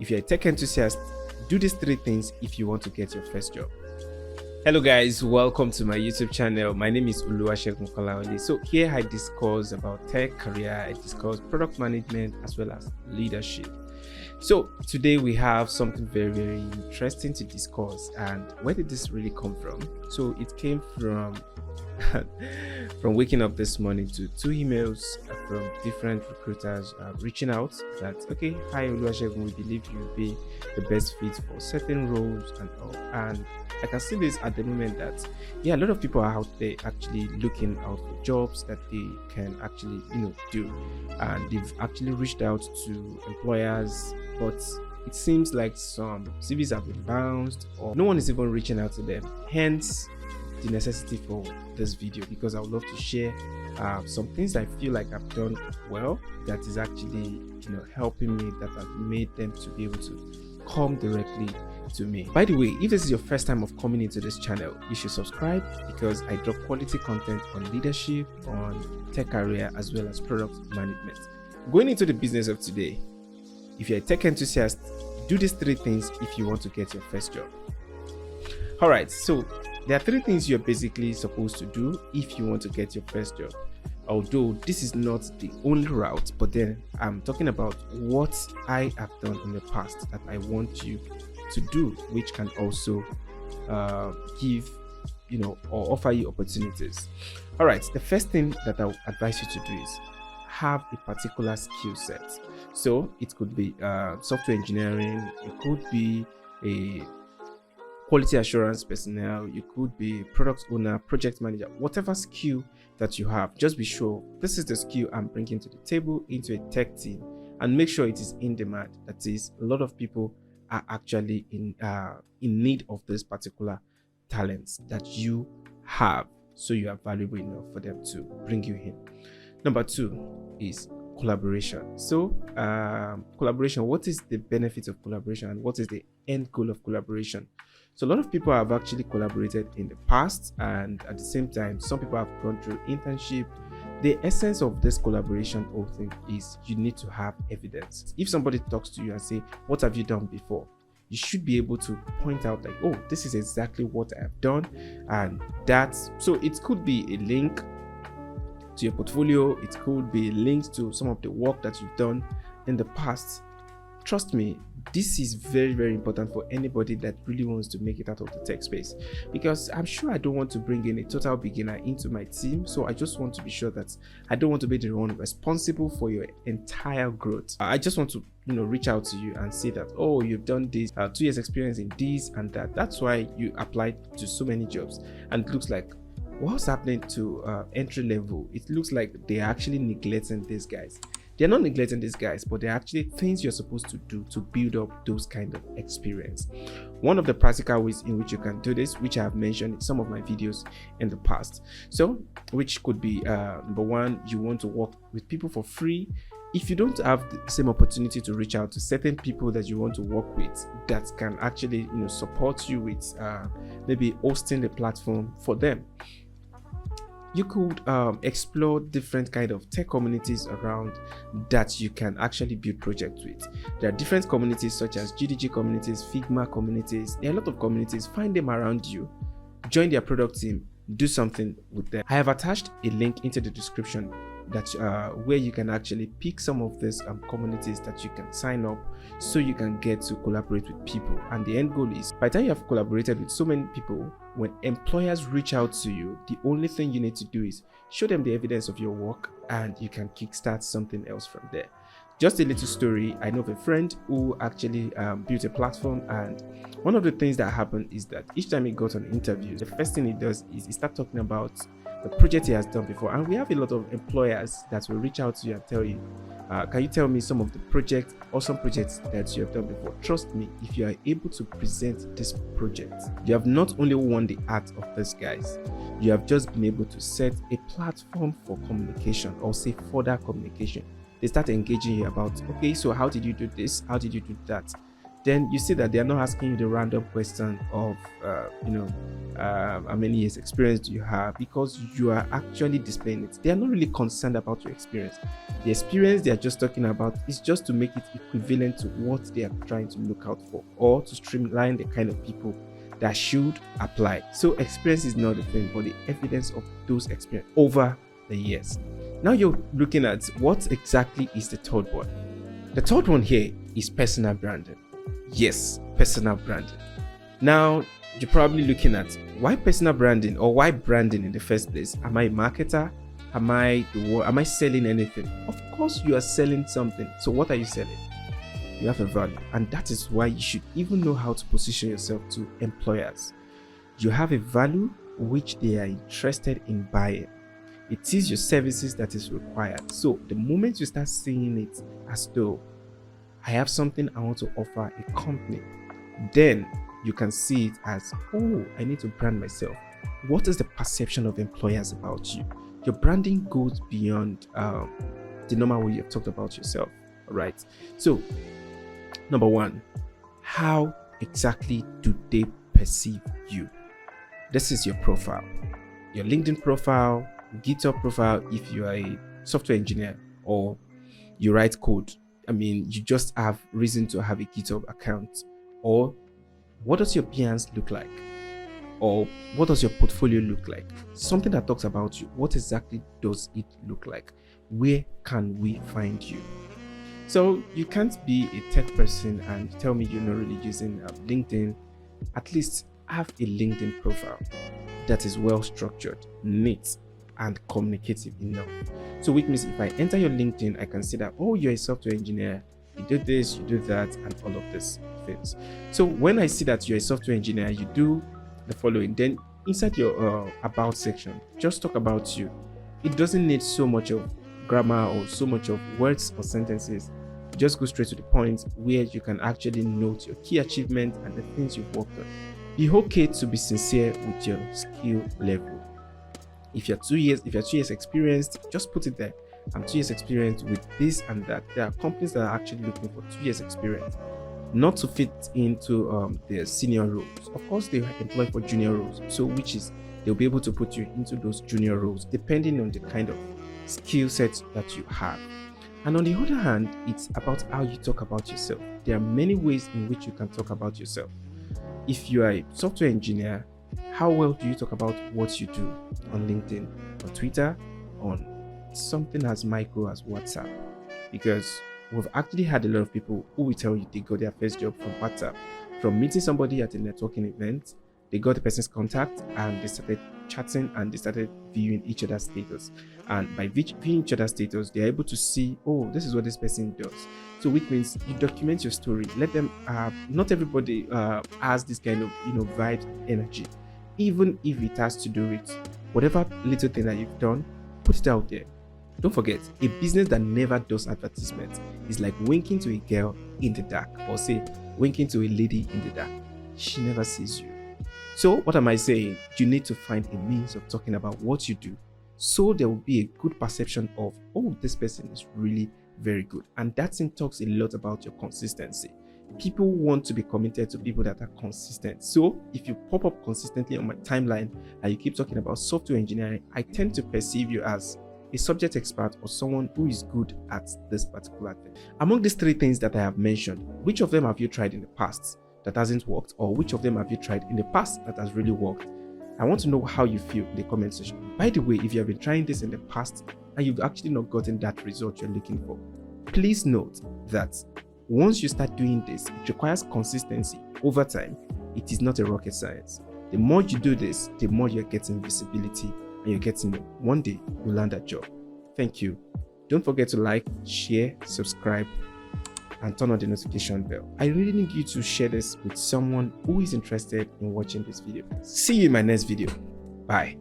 If you're a tech enthusiast, do these 3 things if you want to get your first job. Hello guys, welcome to my YouTube channel. My name is Oluwasegun Kolawole. So here I discuss about tech career, I discuss product management as well as leadership. So today we have something very interesting to discuss. And where did this really come from? So it came from from waking up this morning to 2 emails from different recruiters reaching out that, okay, hi Oluwasegun, we believe you'll be the best fit for certain roles and all. And I can see this at the moment that a lot of people are out there actually looking out for jobs that they can actually do, and they've actually reached out to employers, but it seems like some CVs have been bounced or no one is even reaching out to them. Hence the necessity for this video, because I would love to share some things I feel like I've done well that is actually helping me, that have made them to be able to come directly to me. By the way, if this is your first time of coming into this channel, you should subscribe, because I drop quality content on leadership, on tech career, as well as product management. Going into the business of today, if you're a tech enthusiast, do these 3 things if you want to get your first job. All right, so there are 3 things you're basically supposed to do if you want to get your first job. Although this is not the only route, but then I'm talking about what I have done in the past that I want you to do, which can also give or offer you opportunities. All right, the first thing that I would advise you to do is have a particular skill set. So it could be software engineering, it could be a quality assurance personnel, you could be a product owner, project manager, whatever skill that you have. Just be sure this is the skill I'm bringing to the table into a tech team, and make sure it is in demand. That is, a lot of people are actually in need of this particular talents that you have, so you are valuable enough for them to bring you in. Number 2 is collaboration. So collaboration, what is the benefit of collaboration and what is the end goal of collaboration? So a lot of people have actually collaborated in the past, and at the same time some people have gone through internship. The essence of this collaboration whole thing is you need to have evidence. If somebody talks to you and say, what have you done before, you should be able to point out like, oh, this is exactly what I have done. And that's, so it could be a link to your portfolio, it could be linked to some of the work that you've done in the past. Trust me, this is very important for anybody that really wants to make it out of the tech space, because I'm sure I don't want to bring in a total beginner into my team. So I just want to be sure that I don't want to be the one responsible for your entire growth. I just want to reach out to you and say that, oh, you've done this, 2 years experience in this and that. That's why you applied to so many jobs, and it looks like what's happening to entry level, it looks like they're actually neglecting these guys. They're not neglecting these guys, but they're actually things you're supposed to do to build up those kind of experience. One of the practical ways in which you can do this, which I have mentioned in some of my videos in the past, so which could be number 1, you want to work with people for free. If you don't have the same opportunity to reach out to certain people that you want to work with that can actually support you with maybe hosting the platform for them, you could explore different kind of tech communities around that you can actually build projects with. There are different communities such as GDG communities, Figma communities. There are a lot of communities. Find them around you, join their product team, do something with them. I have attached a link into the description that where you can actually pick some of these communities that you can sign up, so you can get to collaborate with people. And the end goal is, by the time you have collaborated with so many people, when employers reach out to you, the only thing you need to do is show them the evidence of your work, and you can kickstart something else from there. Just a little story. I know of a friend who actually built a platform, and one of the things that happened is that each time he got an interview, the first thing he does is he starts talking about the project he has done before. And we have a lot of employers that will reach out to you and tell you, can you tell me some of the awesome projects that you have done before? Trust me, if you are able to present this project, you have not only won the heart of these guys, you have just been able to set a platform for communication, or say further communication. They start engaging you about, okay, so how did you do this? How did you do that? then you see that they are not asking you the random question of, how many years experience do you have, because you are actually displaying it. They are not really concerned about your experience. The experience they are just talking about is just to make it equivalent to what they are trying to look out for, or to streamline the kind of people that should apply. So experience is not the thing, but the evidence of those experience over the years. Now you're looking at what exactly is the third one. The third one here is personal branding. Yes, personal branding. Now you're probably looking at, why personal branding, or why branding in the first place? Am I a marketer? Am I selling anything? Of course you are selling something. So what are you selling? You have a value, and that is why you should even know how to position yourself to employers. You have a value which they are interested in buying. It is your services that is required. So the moment you start seeing it as though, I have something I want to offer a company, then you can see it as, oh, I need to brand myself. What is the perception of employers about you? Your branding goes beyond the normal way you've talked about yourself. All right. So, number one, how exactly do they perceive you? This is your profile, your LinkedIn profile, GitHub profile if you are a software engineer or you write code. I mean, you just have reason to have a GitHub account. Or what does your Behance look like? Or what does your portfolio look like? Something that talks about you. What exactly does it look like? Where can we find you? So you can't be a tech person and tell me you're not really using LinkedIn. At least have a LinkedIn profile that is well structured, neat, and communicative enough. So which means if I enter your LinkedIn, I can see that, oh, you're a software engineer, you do this, you do that, and all of these things. So when I see that you're a software engineer, you do the following. Then inside your about section, just talk about you. It doesn't need so much of grammar or so much of words or sentences. Just go straight to the point where you can actually note your key achievements and the things you've worked on. Be okay to be sincere with your skill level. If you're 2 years experienced, just put it there. I'm 2 years experienced with this and that. There are companies that are actually looking for 2 years experience, not to fit into their senior roles. Of course, they employ for junior roles. So which is, they'll be able to put you into those junior roles depending on the kind of skill sets that you have. And on the other hand, it's about how you talk about yourself. There are many ways in which you can talk about yourself. If you are a software engineer, how well do you talk about what you do on LinkedIn, on Twitter, on something as micro as WhatsApp? Because we've actually had a lot of people who will tell you they got their first job from WhatsApp, from meeting somebody at a networking event. They got the person's contact and they started chatting and they started viewing each other's status. And by viewing each other's status, they're able to see, oh, this is what this person does. So which means you document your story. Let them not everybody has this kind of vibe energy. Even if it has to do with whatever little thing that you've done, put it out there. Don't forget, a business that never does advertisement is like winking to a girl in the dark, or say winking to a lady in the dark. She never sees you. So what am I saying? You need to find a means of talking about what you do, so there will be a good perception of, oh, this person is really very good. And that thing talks a lot about your consistency. People want to be committed to people that are consistent. So if you pop up consistently on my timeline and you keep talking about software engineering, I tend to perceive you as a subject expert or someone who is good at this particular thing. Among these three things that I have mentioned, which of them have you tried in the past that hasn't worked, or which of them have you tried in the past that has really worked? I want to know how you feel in the comment section. By the way, if you have been trying this in the past and you've actually not gotten that result you're looking for, please note that once you start doing this, it requires consistency over time. It is not a rocket science. The more you do this, the more you're getting visibility and you're getting, one day you'll land that job. Thank you. Don't forget to like, share, subscribe, and turn on the notification bell. I really need you to share this with someone who is interested in watching this video. See you in my next video. Bye.